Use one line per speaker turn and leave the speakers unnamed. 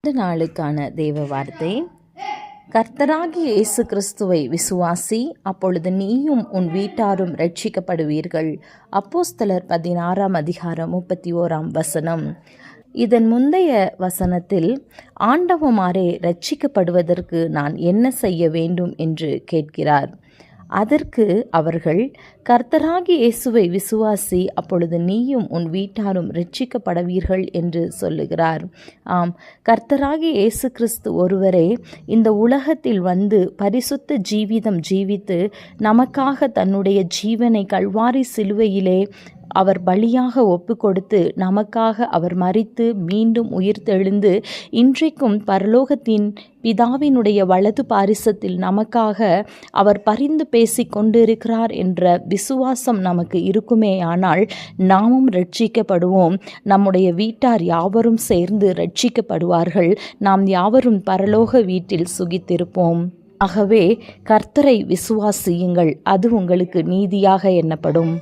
இந்த நாளுக்கான தேவ வார்த்தை, கர்த்தராகிய இயேசு கிறிஸ்துவை விசுவாசி, அப்பொழுது நீயும் உன் வீட்டாரும் ரட்சிக்கப்படுவீர்கள். அப்போஸ்தலர் 16:31. இதன் முந்தைய வசனத்தில் ஆண்டவமாரே ரட்சிக்கப்படுவதற்கு நான் என்ன செய்ய வேண்டும் என்று கேட்கிறார். அதற்கு அவர்கள், கர்த்தராகிய இயேசுவை விசுவாசி, அப்பொழுது நீயும் உன் வீட்டாரும் ரட்சிக்கப்படுவீர்கள் என்று சொல்லுகிறார். ஆம், கர்த்தராகிய இயேசு கிறிஸ்து ஒருவரே இந்த உலகத்தில் வந்து பரிசுத்த ஜீவிதம் ஜீவித்து நமக்காக தன்னுடைய ஜீவனை கல்வாரி சிலுவையிலே அவர் பலியாக ஒப்பு கொடுத்து நமக்காக அவர் மரித்து மீண்டும் உயிர்த்தெழுந்து இன்றைக்கும் பரலோகத்தின் பிதாவினுடைய வலது பாரிசத்தில் நமக்காக அவர் பரிந்து பேசி கொண்டிருக்கிறார் என்ற விசுவாசம் நமக்கு இருக்குமேயானால் நாமும் ரட்சிக்கப்படுவோம். நம்முடைய வீட்டார் யாவரும் சேர்ந்து ரட்சிக்கப்படுவார்கள். நாம் யாவரும் பரலோக வீட்டில் சுகித்திருப்போம். ஆகவே கர்த்தரை விசுவாசியுங்கள், அது உங்களுக்கு நீதியாக எண்ணப்படும்.